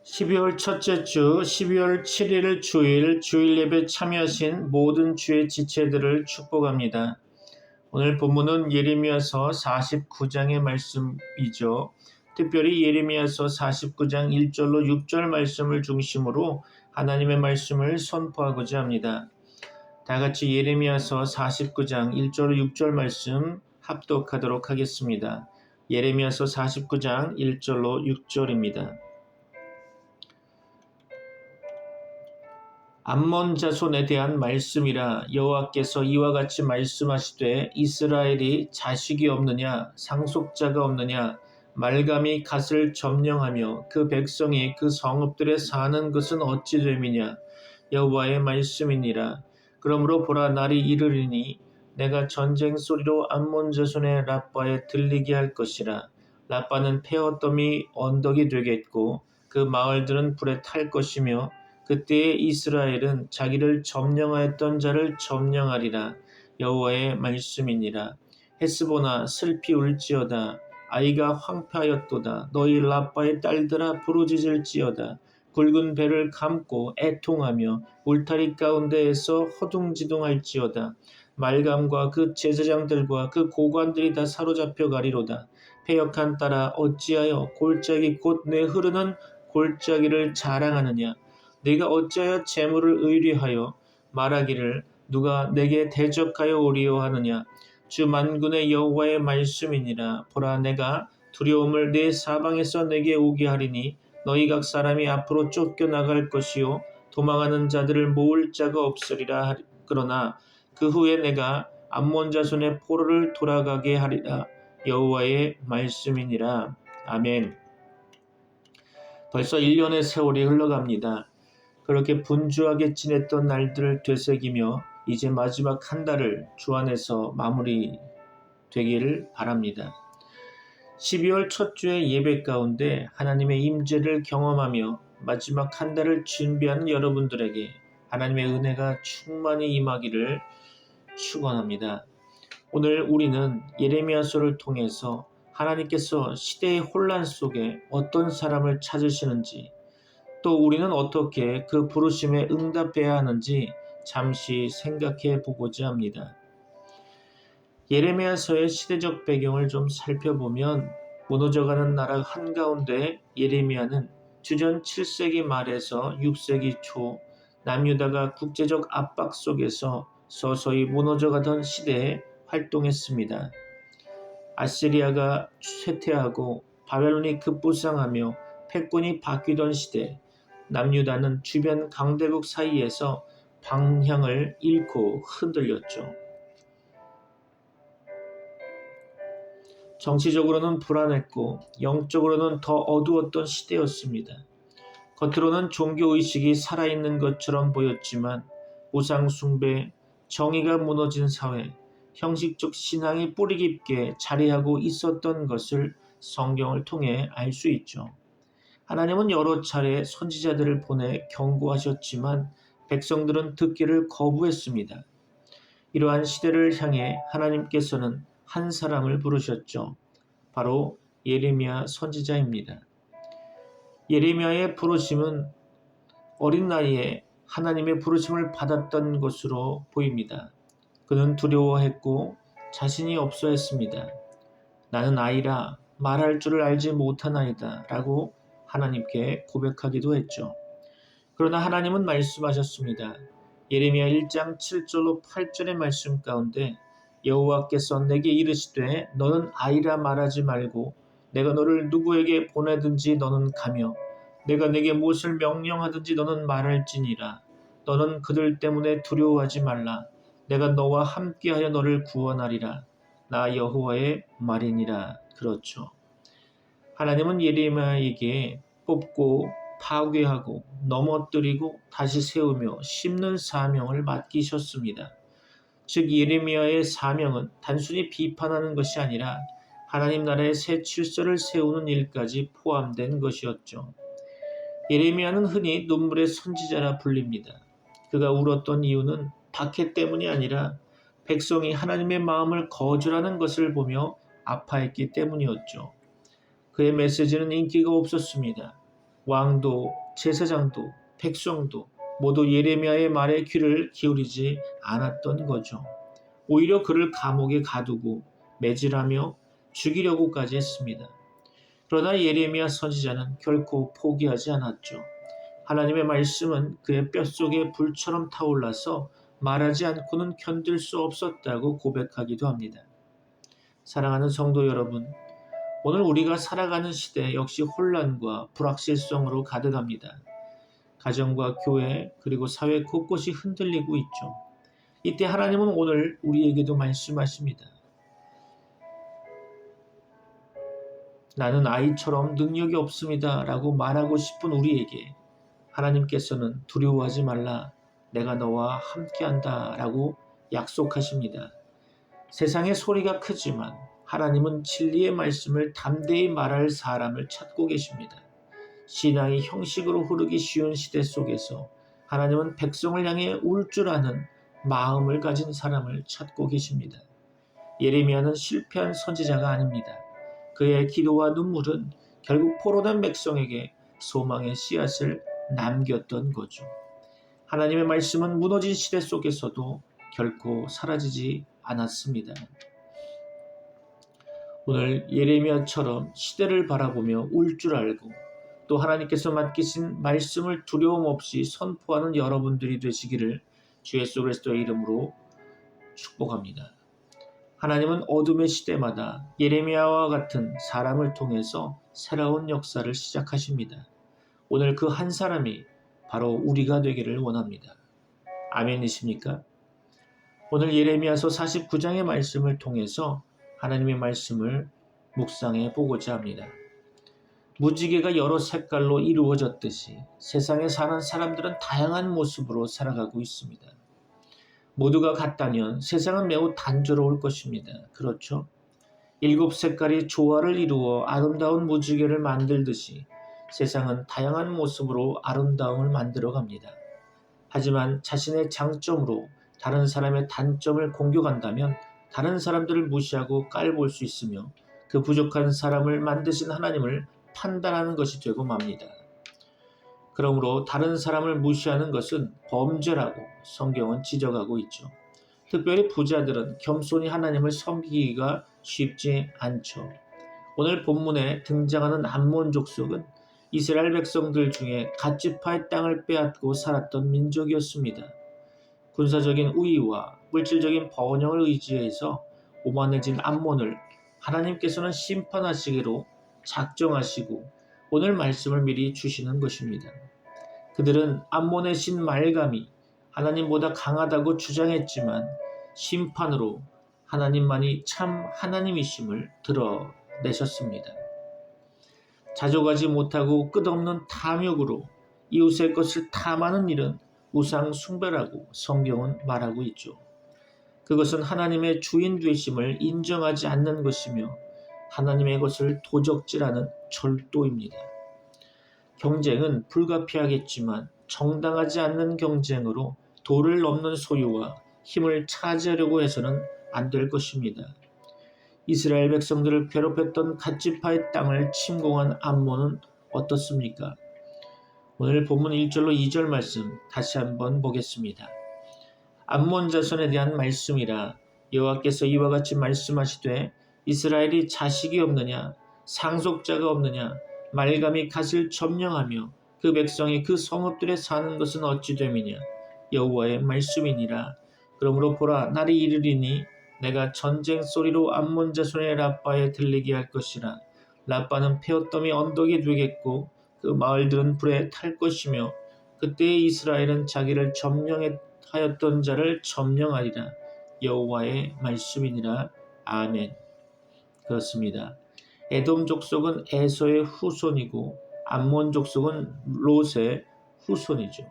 12월 첫째 주 12월 7일 주일 예배 참여하신 모든 주의 지체들을 축복합니다. 오늘 본문은 예레미야서 49장의 말씀이죠. 특별히 예레미야서 49장 1절로 6절 말씀을 중심으로 하나님의 말씀을 선포하고자 합니다. 다 같이 예레미야서 49장 1절로 6절 말씀 합독하도록 하겠습니다. 예레미야서 49장 1절로 6절입니다. 암몬 자손에 대한 말씀이라. 여호와께서 이와 같이 말씀하시되 이스라엘이 자식이 없느냐 상속자가 없느냐 말감이 갓을 점령하며 그 백성이 그 성읍들에 사는 것은 어찌 됨이냐 여호와의 말씀이니라. 그러므로 보라, 날이 이르리니 내가 전쟁 소리로 암몬 자손의 라빠에 들리게 할 것이라. 라빠는 폐허더미 언덕이 되겠고 그 마을들은 불에 탈 것이며 그때에 이스라엘은 자기를 점령하였던 자를 점령하리라. 여호와의 말씀이니라. 헤스보나 슬피 울지어다. 아이가 황폐하였도다. 너희 라빠의 딸들아 부르짖을지어다. 굵은 배를 감고 애통하며 울타리 가운데에서 허둥지둥할지어다. 말감과 그 제사장들과 그 고관들이 다 사로잡혀 가리로다. 패역한 딸아 어찌하여 골짜기 곧 내 흐르는 골짜기를 자랑하느냐. 네가 어찌하여 재물을 의뢰하여 말하기를 누가 내게 대적하여 오리요 하느냐. 주 만군의 여호와의 말씀이니라. 보라, 내가 두려움을 내 사방에서 내게 오게 하리니 너희 각 사람이 앞으로 쫓겨나갈 것이요 도망하는 자들을 모을 자가 없으리라. 그러나 그 후에 내가 암몬 자손의 포로를 돌아가게 하리라. 여호와의 말씀이니라. 아멘. 벌써 1년의 세월이 흘러갑니다. 그렇게 분주하게 지냈던 날들을 되새기며 이제 마지막 한 달을 주 안에서 마무리 되기를 바랍니다. 12월 첫 주의 예배 가운데 하나님의 임재를 경험하며 마지막 한 달을 준비하는 여러분들에게 하나님의 은혜가 충만히 임하기를 축원합니다. 오늘 우리는 예레미야서를 통해서 하나님께서 시대의 혼란 속에 어떤 사람을 찾으시는지, 또 우리는 어떻게 그 부르심에 응답해야 하는지 잠시 생각해 보고자 합니다. 예레미야서의 시대적 배경을 좀 살펴보면 무너져가는 나라 한가운데 예레미야는 주전 7세기 말에서 6세기 초 남유다가 국제적 압박 속에서 서서히 무너져가던 시대에 활동했습니다. 아시리아가 쇠퇴하고 바벨론이 급부상하며 패권이 바뀌던 시대, 남유다는 주변 강대국 사이에서 방향을 잃고 흔들렸죠. 정치적으로는 불안했고 영적으로는 더 어두웠던 시대였습니다. 겉으로는 종교의식이 살아있는 것처럼 보였지만 우상숭배, 정의가 무너진 사회, 형식적 신앙이 뿌리 깊게 자리하고 있었던 것을 성경을 통해 알 수 있죠. 하나님은 여러 차례 선지자들을 보내 경고하셨지만 백성들은 듣기를 거부했습니다. 이러한 시대를 향해 하나님께서는 한 사람을 부르셨죠. 바로 예레미야 선지자입니다. 예레미야의 부르심은 어린 나이에 하나님의 부르심을 받았던 것으로 보입니다. 그는 두려워했고 자신이 없어 했습니다. 나는 아이라 말할 줄을 알지 못하나이다 라고 하나님께 고백하기도 했죠. 그러나 하나님은 말씀하셨습니다. 예레미야 1장 7절로 8절의 말씀 가운데 여호와께서 내게 이르시되 너는 아이라 말하지 말고 내가 너를 누구에게 보내든지 너는 가며 내가 내게 무엇을 명령하든지 너는 말할지니라. 너는 그들 때문에 두려워하지 말라. 내가 너와 함께하여 너를 구원하리라. 나 여호와의 말이니라. 그렇죠. 하나님은 예레미야에게 뽑고 파괴하고 넘어뜨리고 다시 세우며 심는 사명을 맡기셨습니다. 즉 예레미야의 사명은 단순히 비판하는 것이 아니라 하나님 나라의 새 질서를 세우는 일까지 포함된 것이었죠. 예레미야는 흔히 눈물의 선지자라 불립니다. 그가 울었던 이유는 박해 때문이 아니라 백성이 하나님의 마음을 거절하는 것을 보며 아파했기 때문이었죠. 그의 메시지는 인기가 없었습니다. 왕도 제사장도 백성도 모두 예레미야의 말에 귀를 기울이지 않았던 거죠. 오히려 그를 감옥에 가두고 매질하며 죽이려고까지 했습니다. 그러나 예레미야 선지자는 결코 포기하지 않았죠. 하나님의 말씀은 그의 뼛속에 불처럼 타올라서 말하지 않고는 견딜 수 없었다고 고백하기도 합니다. 사랑하는 성도 여러분, 오늘 우리가 살아가는 시대 역시 혼란과 불확실성으로 가득합니다. 가정과 교회 그리고 사회 곳곳이 흔들리고 있죠. 이때 하나님은 오늘 우리에게도 말씀하십니다. 나는 아이처럼 능력이 없습니다 라고 말하고 싶은 우리에게 하나님께서는 두려워하지 말라, 내가 너와 함께한다 라고 약속하십니다. 세상의 소리가 크지만 하나님은 진리의 말씀을 담대히 말할 사람을 찾고 계십니다. 신앙이 형식으로 흐르기 쉬운 시대 속에서 하나님은 백성을 향해 울 줄 아는 마음을 가진 사람을 찾고 계십니다. 예레미야는 실패한 선지자가 아닙니다. 그의 기도와 눈물은 결국 포로된 백성에게 소망의 씨앗을 남겼던 거죠. 하나님의 말씀은 무너진 시대 속에서도 결코 사라지지 않았습니다. 오늘 예레미야처럼 시대를 바라보며 울 줄 알고 또 하나님께서 맡기신 말씀을 두려움 없이 선포하는 여러분들이 되시기를 주 예수 그리스도의 이름으로 축복합니다. 하나님은 어둠의 시대마다 예레미야와 같은 사람을 통해서 새로운 역사를 시작하십니다. 오늘 그 한 사람이 바로 우리가 되기를 원합니다. 아멘이십니까? 오늘 예레미야서 49장의 말씀을 통해서 하나님의 말씀을 묵상해 보고자 합니다. 무지개가 여러 색깔로 이루어졌듯이 세상에 사는 사람들은 다양한 모습으로 살아가고 있습니다. 모두가 같다면 세상은 매우 단조로울 것입니다. 그렇죠? 7색깔이 조화를 이루어 아름다운 무지개를 만들듯이 세상은 다양한 모습으로 아름다움을 만들어갑니다. 하지만 자신의 장점으로 다른 사람의 단점을 공격한다면 다른 사람들을 무시하고 깔볼 수 있으며 그 부족한 사람을 만드신 하나님을 판단하는 것이 되고 맙니다. 그러므로 다른 사람을 무시하는 것은 범죄라고 성경은 지적하고 있죠. 특별히 부자들은 겸손히 하나님을 섬기기가 쉽지 않죠. 오늘 본문에 등장하는 암몬 족속은 이스라엘 백성들 중에 갓지파의 땅을 빼앗고 살았던 민족이었습니다. 군사적인 우위와 물질적인 번영을 의지해서 오만해진 암몬을 하나님께서는 심판하시기로 작정하시고 오늘 말씀을 미리 주시는 것입니다. 그들은 암몬의 신 말감이 하나님보다 강하다고 주장했지만 심판으로 하나님만이 참 하나님이심을 드러내셨습니다. 자족하지 못하고 끝없는 탐욕으로 이웃의 것을 탐하는 일은 우상 숭배라고 성경은 말하고 있죠. 그것은 하나님의 주인 되심을 인정하지 않는 것이며 하나님의 것을 도적질하는 절도입니다. 경쟁은 불가피하겠지만 정당하지 않는 경쟁으로 도를 넘는 소유와 힘을 차지하려고 해서는 안 될 것입니다. 이스라엘 백성들을 괴롭혔던 갓지파의 땅을 침공한 암몬은 어떻습니까? 오늘 본문 1절로 2절 말씀 다시 한번 보겠습니다. 암몬 자손에 대한 말씀이라 여호와께서 이와 같이 말씀하시되 이스라엘이 자식이 없느냐 상속자가 없느냐 말감이 갓을 점령하며 그 백성이 그 성읍들에 사는 것은 어찌 됨이냐 여호와의 말씀이니라. 그러므로 보라 날이 이르리니 내가 전쟁 소리로 암몬 자손의 라빠에 들리게 할 것이라. 라빠는 폐허더미 언덕이 되겠고 그 마을들은 불에 탈 것이며 그때 이스라엘은 자기를 점령하였던 자를 점령하리라. 여호와의 말씀이니라. 아멘. 그렇습니다. 에돔 족속은 에서의 후손이고 암몬 족속은 롯의 후손이죠.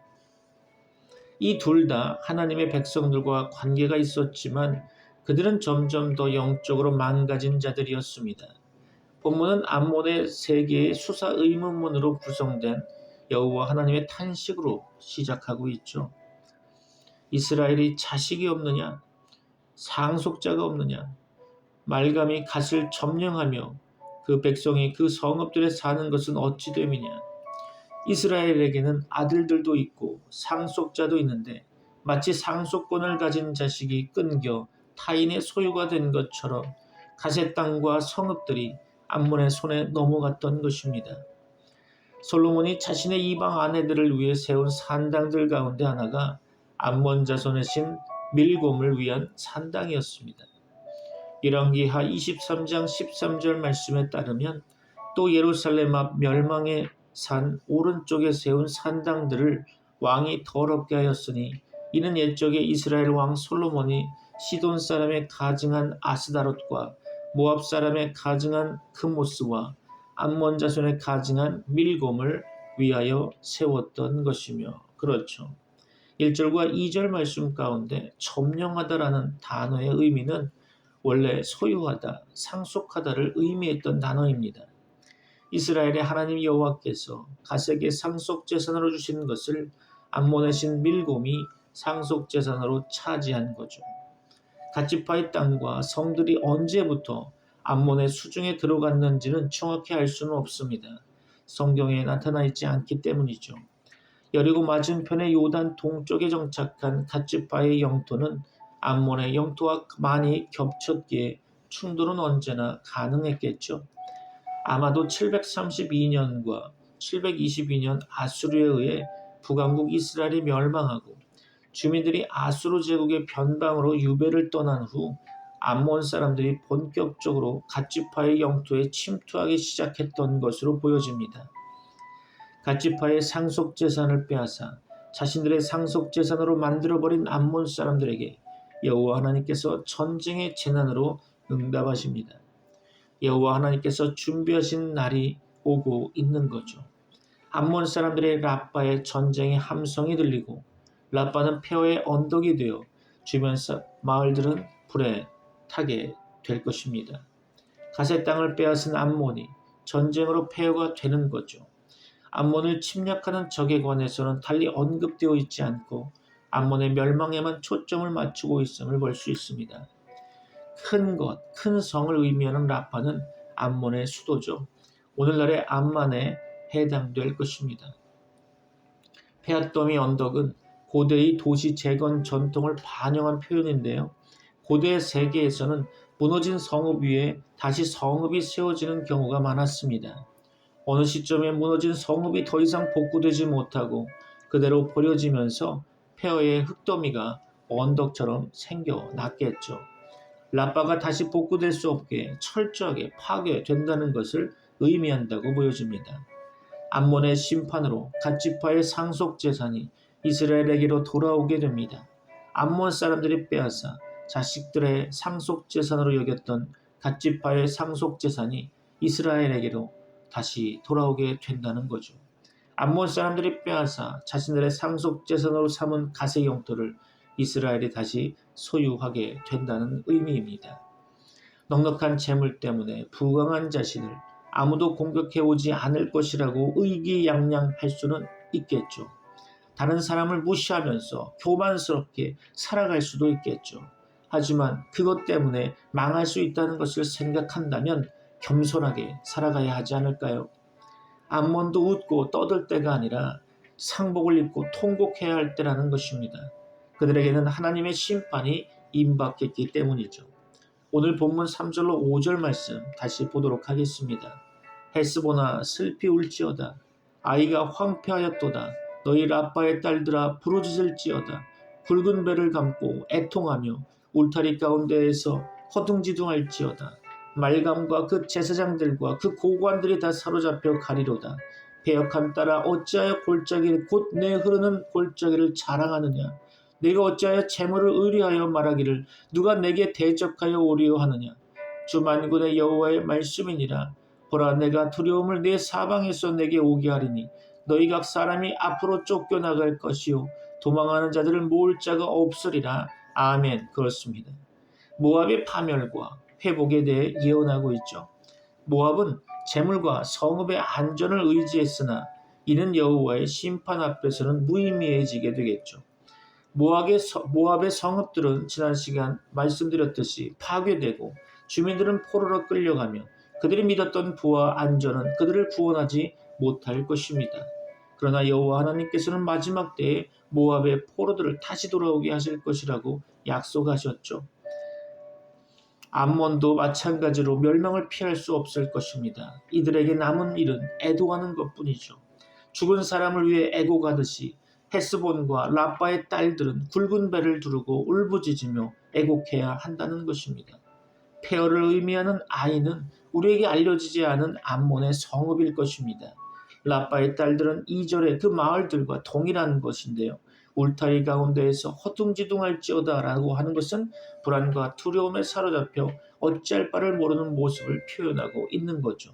이 둘 다 하나님의 백성들과 관계가 있었지만 그들은 점점 더 영적으로 망가진 자들이었습니다. 본문은 암몬의 세 개의 수사 의문문으로 구성된 여호와 하나님의 탄식으로 시작하고 있죠. 이스라엘이 자식이 없느냐? 상속자가 없느냐? 말감이 갓을 점령하며 그 백성이 그 성읍들에 사는 것은 어찌 됨이냐? 이스라엘에게는 아들들도 있고 상속자도 있는데 마치 상속권을 가진 자식이 끊겨 타인의 소유가 된 것처럼 가세 땅과 성읍들이 암몬의 손에 넘어갔던 것입니다. 솔로몬이 자신의 이방 아내들을 위해 세운 산당들 가운데 하나가 암몬 자손의 신 밀곰을 위한 산당이었습니다. 열왕기하 23장 13절 말씀에 따르면 또 예루살렘 앞 멸망의 산 오른쪽에 세운 산당들을 왕이 더럽게 하였으니 이는 옛적에 이스라엘 왕 솔로몬이 시돈 사람의 가증한 아스다롯과 모압 사람의 가증한 크모스와 암몬 자손의 가증한 밀곰을 위하여 세웠던 것이며, 그렇죠. 1절과 2절 말씀 가운데 점령하다라는 단어의 의미는 원래 소유하다, 상속하다를 의미했던 단어입니다. 이스라엘의 하나님 여호와께서 가세에게 상속재산으로 주신 것을 암몬의 신 밀곰이 상속재산으로 차지한 거죠. 갓지파의 땅과 성들이 언제부터 암몬의 수중에 들어갔는지는 정확히 알 수는 없습니다. 성경에 나타나 있지 않기 때문이죠. 여리고 맞은편의 요단 동쪽에 정착한 갓지파의 영토는 암몬의 영토와 많이 겹쳤기에 충돌은 언제나 가능했겠죠. 아마도 732년과 722년 아수르에 의해 북왕국 이스라엘이 멸망하고 주민들이 아수르 제국의 변방으로 유배를 떠난 후 암몬 사람들이 본격적으로 갓지파의 영토에 침투하기 시작했던 것으로 보여집니다. 갓지파의 상속재산을 빼앗아 자신들의 상속재산으로 만들어버린 암몬 사람들에게 여호와 하나님께서 전쟁의 재난으로 응답하십니다. 여호와 하나님께서 준비하신 날이 오고 있는 거죠. 암몬 사람들의 라빠의 전쟁의 함성이 들리고 라빠는 폐허의 언덕이 되어 주변 마을들은 불에 타게 될 것입니다. 가세 땅을 빼앗은 암몬이 전쟁으로 폐허가 되는 거죠. 암몬을 침략하는 적에 관해서는 달리 언급되어 있지 않고 암몬의 멸망에만 초점을 맞추고 있음을 볼 수 있습니다. 큰 것, 큰 성을 의미하는 라파는 암몬의 수도죠. 오늘날의 암만에 해당될 것입니다. 페앗더미 언덕은 고대의 도시 재건 전통을 반영한 표현인데요. 고대 세계에서는 무너진 성읍 위에 다시 성읍이 세워지는 경우가 많았습니다. 어느 시점에 무너진 성읍이 더 이상 복구되지 못하고 그대로 버려지면서 폐허의 흙더미가 언덕처럼 생겨났겠죠. 라빠가 다시 복구될 수 없게 철저하게 파괴된다는 것을 의미한다고 보여집니다. 암몬의 심판으로 갓지파의 상속재산이 이스라엘에게로 돌아오게 됩니다. 암몬 사람들이 빼앗아 자식들의 상속재산으로 여겼던 갓지파의 상속재산이 이스라엘에게로 다시 돌아오게 된다는 거죠. 암몬 사람들이 빼앗아 자신들의 상속재산으로 삼은 가세 영토를 이스라엘이 다시 소유하게 된다는 의미입니다. 넉넉한 재물 때문에 부강한 자신을 아무도 공격해오지 않을 것이라고 의기양양할 수는 있겠죠. 다른 사람을 무시하면서 교만스럽게 살아갈 수도 있겠죠. 하지만 그것 때문에 망할 수 있다는 것을 생각한다면 겸손하게 살아가야 하지 않을까요? 암몬도 웃고 떠들 때가 아니라 상복을 입고 통곡해야 할 때라는 것입니다. 그들에게는 하나님의 심판이 임박했기 때문이죠. 오늘 본문 3절로 5절 말씀 다시 보도록 하겠습니다. 헤스보나 슬피 울지어다. 아이가 황폐하였도다. 너희 라빠의 딸들아 부르짖을지어다. 굵은 배를 감고 애통하며 울타리 가운데에서 허둥지둥할지어다. 말감과 그 제사장들과 그 고관들이 다 사로잡혀 가리로다. 배역함 따라 어찌하여 골짜기를 곧 내 흐르는 골짜기를 자랑하느냐. 내가 어찌하여 재물을 의뢰하여 말하기를 누가 내게 대적하여 오리요 하느냐. 주 만군의 여호와의 말씀이니라. 보라 내가 두려움을 내 사방에서 내게 오게 하리니 너희 각 사람이 앞으로 쫓겨나갈 것이요 도망하는 자들을 모을 자가 없으리라. 아멘. 그렇습니다. 모압의 파멸과 회복에 대해 예언하고 있죠. 모압은 재물과 성읍의 안전을 의지했으나 이는 여호와의 심판 앞에서는 무의미해지게 되겠죠. 모압의 성읍들은 지난 시간 말씀드렸듯이 파괴되고 주민들은 포로로 끌려가며 그들이 믿었던 부와 안전은 그들을 구원하지 못할 것입니다. 그러나 여호와 하나님께서는 마지막 때에 모압의 포로들을 다시 돌아오게 하실 것이라고 약속하셨죠. 암몬도 마찬가지로 멸망을 피할 수 없을 것입니다. 이들에게 남은 일은 애도하는 것뿐이죠. 죽은 사람을 위해 애곡하듯이 헤스본과 라빠의 딸들은 굵은 배를 두르고 울부짖으며 애곡해야 한다는 것입니다. 폐허를 의미하는 아이는 우리에게 알려지지 않은 암몬의 성읍일 것입니다. 라빠의 딸들은 2절의 그 마을들과 동일한 것인데요. 울타리 가운데에서 허둥지둥할지어다라고 하는 것은 불안과 두려움에 사로잡혀 어찌할 바를 모르는 모습을 표현하고 있는 거죠.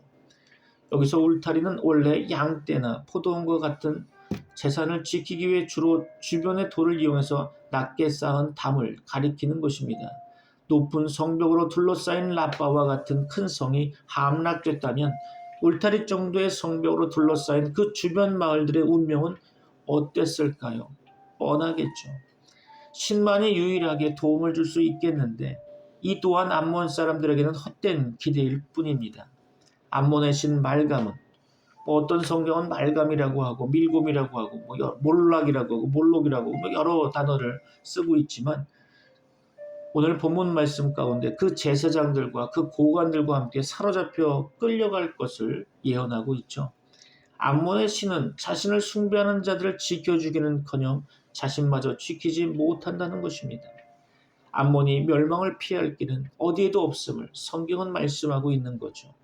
여기서 울타리는 원래 양떼나 포도원과 같은 재산을 지키기 위해 주로 주변의 돌을 이용해서 낮게 쌓은 담을 가리키는 것입니다. 높은 성벽으로 둘러싸인 라빠와 같은 큰 성이 함락됐다면 울타리 정도의 성벽으로 둘러싸인 그 주변 마을들의 운명은 어땠을까요? 뻔하겠죠. 신만이 유일하게 도움을 줄 수 있겠는데 이 또한 암몬 사람들에게는 헛된 기대일 뿐입니다. 암몬의 신 말감은 어떤 성경은 말감이라고 하고 밀곰이라고 하고 몰락이라고 하고 몰록이라고 하고 여러 단어를 쓰고 있지만 오늘 본문 말씀 가운데 그 제사장들과 그 고관들과 함께 사로잡혀 끌려갈 것을 예언하고 있죠. 암몬의 신은 자신을 숭배하는 자들을 지켜주기는커녕 자신마저 지키지 못한다는 것입니다. 암몬이 멸망을 피할 길은 어디에도 없음을 성경은 말씀하고 있는 거죠.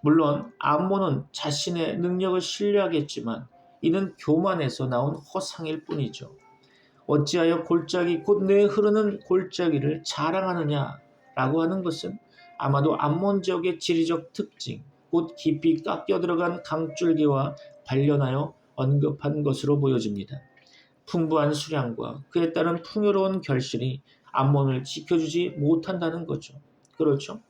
물론 암몬은 자신의 능력을 신뢰하겠지만 이는 교만에서 나온 허상일 뿐이죠. 어찌하여 골짜기 곧 내 흐르는 골짜기를 자랑하느냐라고 하는 것은 아마도 암몬 지역의 지리적 특징 곧 깊이 깎여 들어간 강줄기와 관련하여 언급한 것으로 보여집니다. 풍부한 수량과 그에 따른 풍요로운 결실이 암몬을 지켜주지 못한다는 거죠. 그렇죠?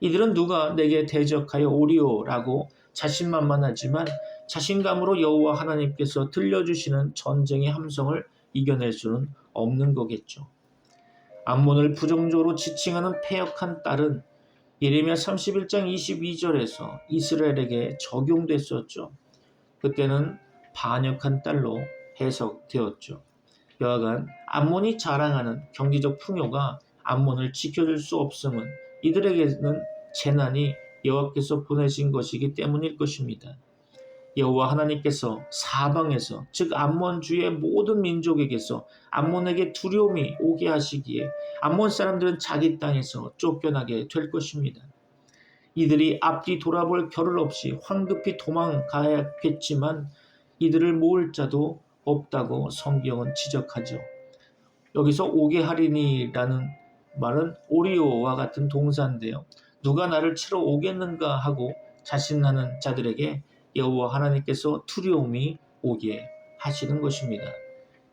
이들은 누가 내게 대적하여 오리오라고 자신만만하지만 자신감으로 여호와 하나님께서 들려주시는 전쟁의 함성을 이겨낼 수는 없는 거겠죠. 암몬을 부정적으로 지칭하는 패역한 딸은 예레미야 31장 22절에서 이스라엘에게 적용됐었죠. 그때는 반역한 딸로 해석되었죠. 여하간 암몬이 자랑하는 경제적 풍요가 암몬을 지켜줄 수 없음은 이들에게는 재난이 여호와께서 보내신 것이기 때문일 것입니다. 여호와 하나님께서 사방에서 즉 암몬 주의 모든 민족에게서 암몬에게 두려움이 오게 하시기에 암몬 사람들은 자기 땅에서 쫓겨나게 될 것입니다. 이들이 앞뒤 돌아볼 겨를 없이 황급히 도망가야겠지만 이들을 모을 자도 없다고 성경은 지적하죠. 여기서 오게 하리니라는 말은 오리오와 같은 동사인데요. 누가 나를 치러 오겠는가 하고 자신하는 자들에게 여호와 하나님께서 두려움이 오게 하시는 것입니다.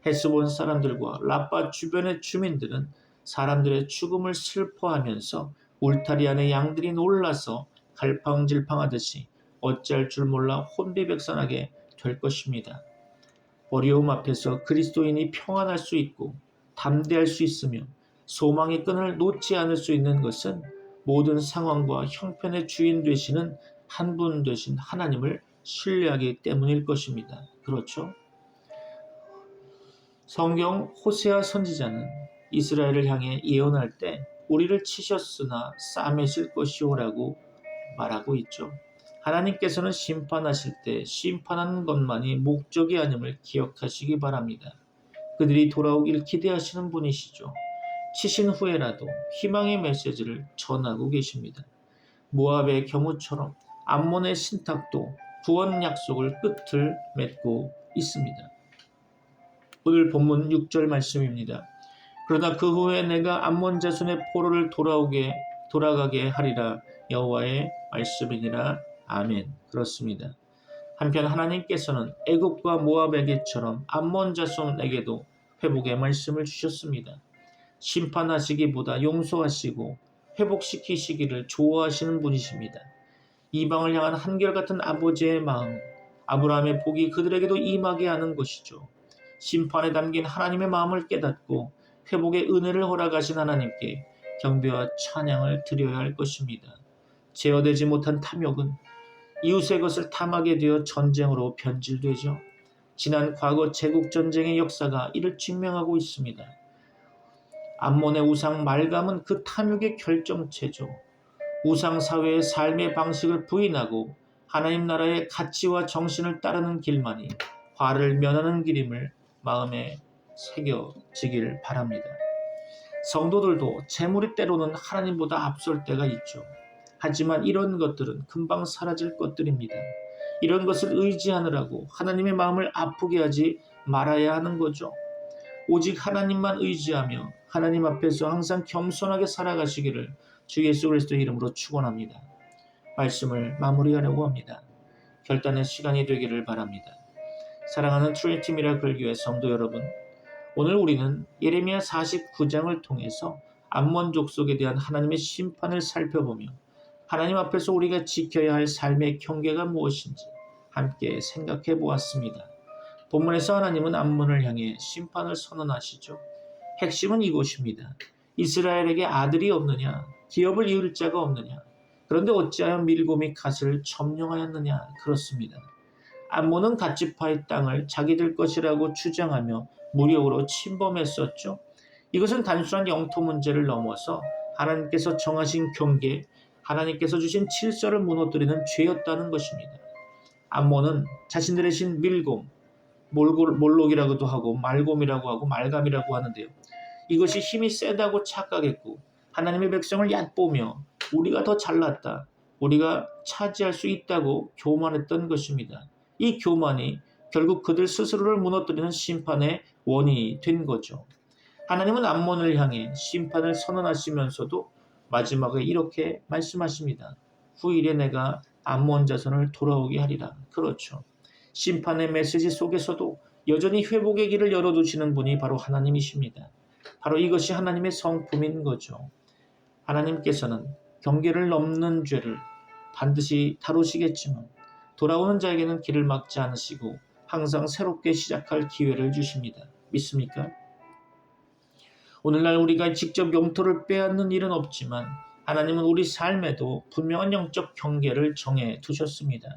헤스본 사람들과 라빠 주변의 주민들은 사람들의 죽음을 슬퍼하면서 울타리 안에 양들이 놀라서 갈팡질팡하듯이 어찌할 줄 몰라 혼비백산하게 될 것입니다. 어려움 앞에서 그리스도인이 평안할 수 있고 담대할 수 있으며 소망의 끈을 놓지 않을 수 있는 것은 모든 상황과 형편의 주인 되시는 한 분 되신 하나님을 신뢰하기 때문일 것입니다. 그렇죠? 성경 호세아 선지자는 이스라엘을 향해 예언할 때 우리를 치셨으나 싸매실 것이오라고 말하고 있죠. 하나님께서는 심판하실 때 심판하는 것만이 목적이 아님을 기억하시기 바랍니다. 그들이 돌아오길 기대하시는 분이시죠. 치신 후에라도 희망의 메시지를 전하고 계십니다. 모압의 경우처럼 암몬의 신탁도 구원 약속을 끝을 맺고 있습니다. 오늘 본문 6절 말씀입니다. 그러나 그 후에 내가 암몬 자손의 포로를 돌아가게 하리라 여호와의 말씀이니라. 아멘. 그렇습니다. 한편 하나님께서는 애굽과 모압에게처럼 암몬 자손에게도 회복의 말씀을 주셨습니다. 심판하시기보다 용서하시고 회복시키시기를 좋아하시는 분이십니다. 이방을 향한 한결같은 아버지의 마음, 아브라함의 복이 그들에게도 임하게 하는 것이죠. 심판에 담긴 하나님의 마음을 깨닫고 회복의 은혜를 허락하신 하나님께 경배와 찬양을 드려야 할 것입니다. 제어되지 못한 탐욕은 이웃의 것을 탐하게 되어 전쟁으로 변질되죠. 지난 과거 제국전쟁의 역사가 이를 증명하고 있습니다. 암몬의 우상 말감은 그 탐욕의 결정체죠. 우상 사회의 삶의 방식을 부인하고 하나님 나라의 가치와 정신을 따르는 길만이 화를 면하는 길임을 마음에 새겨지길 바랍니다. 성도들도 재물이 때로는 하나님보다 앞설 때가 있죠. 하지만 이런 것들은 금방 사라질 것들입니다. 이런 것을 의지하느라고 하나님의 마음을 아프게 하지 말아야 하는 거죠. 오직 하나님만 의지하며 하나님 앞에서 항상 겸손하게 살아가시기를 주 예수 그리스도의 이름으로 축원합니다. 말씀을 마무리하려고 합니다. 결단의 시간이 되기를 바랍니다. 사랑하는 트리니티 미라클 교회 성도 여러분, 오늘 우리는 예레미야 49장을 통해서 암몬 족속에 대한 하나님의 심판을 살펴보며 하나님 앞에서 우리가 지켜야 할 삶의 경계가 무엇인지 함께 생각해 보았습니다. 본문에서 하나님은 암몬을 향해 심판을 선언하시죠. 핵심은 이것입니다. 이스라엘에게 아들이 없느냐? 기업을 이을 자가 없느냐? 그런데 어찌하여 밀곰이 갓을 점령하였느냐? 그렇습니다. 암몬은 갓지파의 땅을 자기들 것이라고 주장하며 무력으로 침범했었죠. 이것은 단순한 영토 문제를 넘어서 하나님께서 정하신 경계, 하나님께서 주신 질서를 무너뜨리는 죄였다는 것입니다. 암몬은 자신들의 신 밀곰, 몰록이라고도 하고 말곰이라고 하고 말감이라고 하는데요. 이것이 힘이 세다고 착각했고 하나님의 백성을 얕보며 우리가 더 잘났다, 우리가 차지할 수 있다고 교만했던 것입니다. 이 교만이 결국 그들 스스로를 무너뜨리는 심판의 원인이 된 거죠. 하나님은 암몬을 향해 심판을 선언하시면서도 마지막에 이렇게 말씀하십니다. 후일에 내가 암몬 자손을 돌아오게 하리라. 그렇죠. 심판의 메시지 속에서도 여전히 회복의 길을 열어두시는 분이 바로 하나님이십니다. 바로 이것이 하나님의 성품인 거죠. 하나님께서는 경계를 넘는 죄를 반드시 다루시겠지만 돌아오는 자에게는 길을 막지 않으시고 항상 새롭게 시작할 기회를 주십니다. 믿습니까? 오늘날 우리가 직접 영토를 빼앗는 일은 없지만 하나님은 우리 삶에도 분명한 영적 경계를 정해 두셨습니다.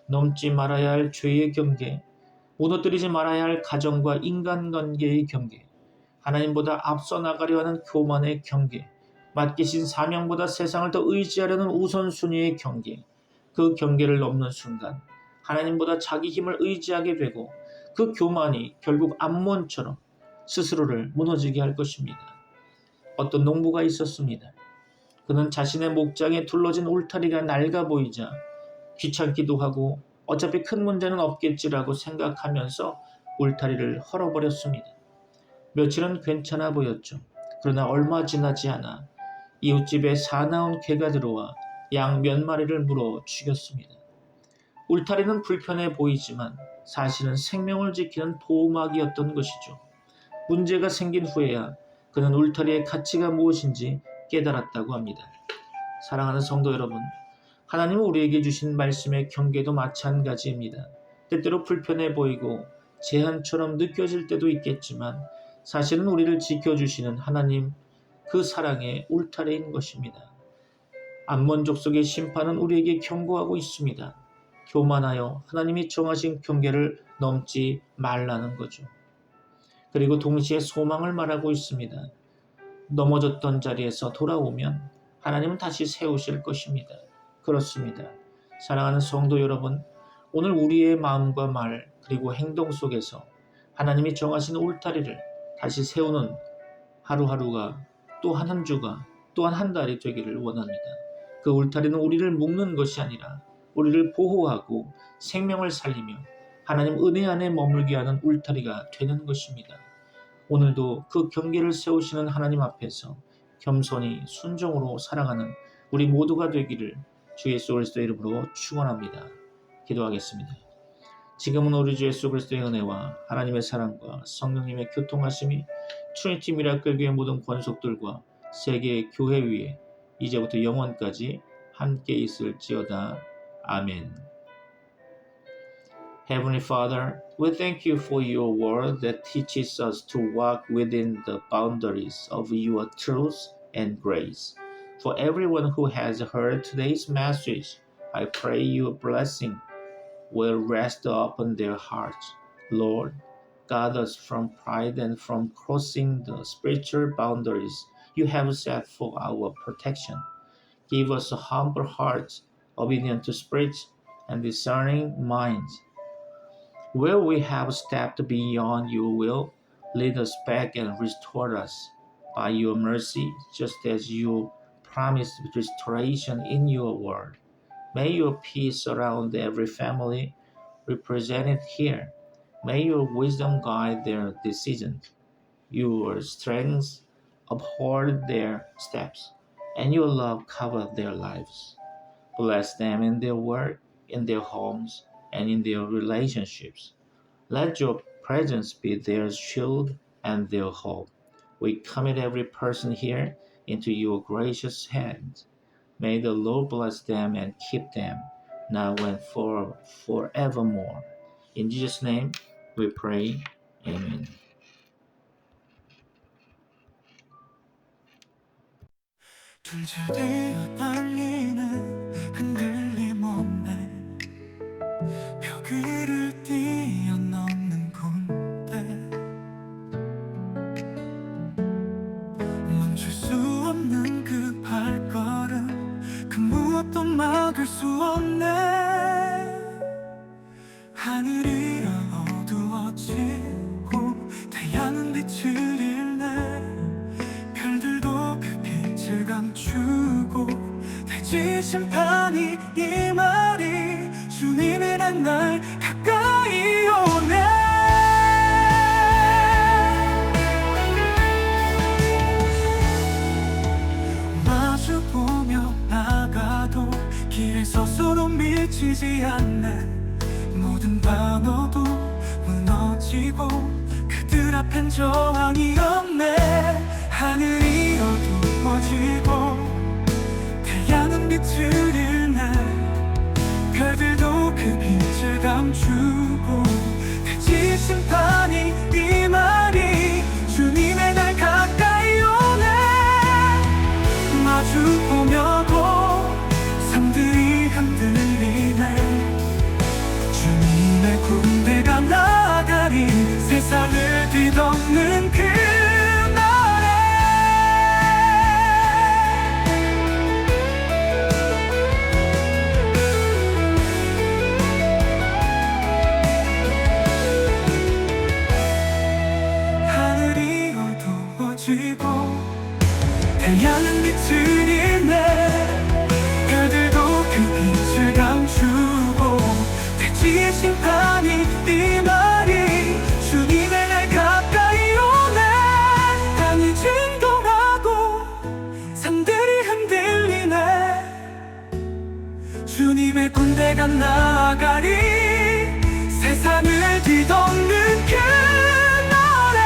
넘지 말아야 할 죄의 경계, 무너뜨리지 말아야 할 가정과 인간관계의 경계, 하나님보다 앞서 나가려 하는 교만의 경계, 맡기신 사명보다 세상을 더 의지하려는 우선순위의 경계, 그 경계를 넘는 순간 하나님보다 자기 힘을 의지하게 되고 그 교만이 결국 암몬처럼 스스로를 무너지게 할 것입니다. 어떤 농부가 있었습니다. 그는 자신의 목장에 둘러진 울타리가 낡아 보이자 귀찮기도 하고 어차피 큰 문제는 없겠지라고 생각하면서 울타리를 헐어버렸습니다. 며칠은 괜찮아 보였죠. 그러나 얼마 지나지 않아 이웃집에 사나운 개가 들어와 양 몇 마리를 물어 죽였습니다. 울타리는 불편해 보이지만 사실은 생명을 지키는 보호막이었던 것이죠. 문제가 생긴 후에야 그는 울타리의 가치가 무엇인지 깨달았다고 합니다. 사랑하는 성도 여러분, 하나님은 우리에게 주신 말씀의 경계도 마찬가지입니다. 때때로 불편해 보이고 제한처럼 느껴질 때도 있겠지만 사실은 우리를 지켜주시는 하나님, 그 사랑의 울타리인 것입니다. 암몬 족속의 심판은 우리에게 경고하고 있습니다. 교만하여 하나님이 정하신 경계를 넘지 말라는 거죠. 그리고 동시에 소망을 말하고 있습니다. 넘어졌던 자리에서 돌아오면 하나님은 다시 세우실 것입니다. 그렇습니다. 사랑하는 성도 여러분, 오늘 우리의 마음과 말 그리고 행동 속에서 하나님이 정하신 울타리를 다시 세우는 하루하루가 또한 한 주가 또한 한 달이 되기를 원합니다. 그 울타리는 우리를 묶는 것이 아니라 우리를 보호하고 생명을 살리며 하나님 은혜 안에 머물게 하는 울타리가 되는 것입니다. 오늘도 그 경계를 세우시는 하나님 앞에서 겸손히 순종으로 살아가는 우리 모두가 되기를 주 예수 그리스도의 이름으로 축원합니다. 기도하겠습니다. 지금은 우리 주 예수 그리스도의 은혜와 하나님의 사랑과 성령님의 교통하심이 트리니티 미라클 교회 모든 권속들과 세계 교회 위에 이제부터 영원까지 함께 있을지어다. 아멘. Heavenly Father, we thank you for your word that teaches us to walk within the boundaries of your truth and grace. For everyone who has heard today's message, I pray your blessing will rest upon their hearts. Lord, guard us from pride and from crossing the spiritual boundaries you have set for our protection. Give us humble hearts, obedient to spirits, and discerning minds. Where we have stepped beyond your will, lead us back and restore us by your mercy, just as you promised restoration in your word. May your peace surround every family represented here. May your wisdom guide their decisions, your strength uphold their steps, and your love cover their lives. Bless them in their work, in their homes, and in their relationships. Let your presence be their shield and their hope. We commit every person here into your gracious hands. May the Lord bless them and keep them, now and forevermore. In Jesus' name we pray. Amen. 둘째되어 떨리는 흔들림 없네. 벽 위를 뛰어넘는 군대. 멈출 수 없는 그 발걸음, 그 무엇도 막을 수 없네. 하늘이 어두워지고 태양은 빛을 잃네. 별들도 그 빛을 감추고 대지 심판이 이 말이 주님의 날 가까이 오네. 마주보며 나가도 길에서 서로 미치지 않네. 모든 방어도 무너지고 그들 앞엔 저항이 없네. 하늘이 어두워지고 태양은 빛을 잃네. 별들도 그 빛을 감추고 대지 심판이 이 말이 주님의 날 가까이 오네. 마주보며도 삶들이 흔들리네. 주님의 군대가 나가리 세상을 뒤덮는 그날에 하늘이 어두워지고 태양은 빛을 잃네. 별들도 그 빛을 감추고 대지의 심판이 이 말이 주님의 날 가까이 오네. 땅이 진동하고 산들이 흔들리네. 주님의 군대가 나가리 세상을 뒤덮는 그날에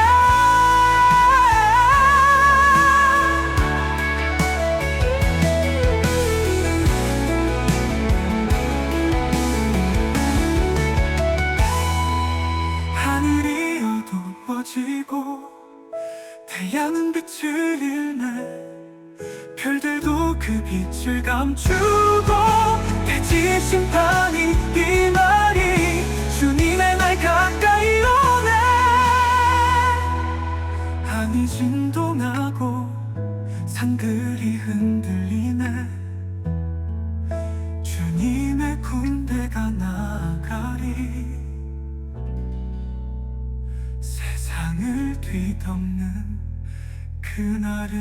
하늘이 어두워지고 태양은 빛을 잃네. 별들도 그 빛을 감추고 대지 심판이 이 말이 주님의 날 가까이 오네. 하늘이 진동하고 산들이 흔들리네. 주님의 군대가 나가리 세상을 뒤덮는 그날에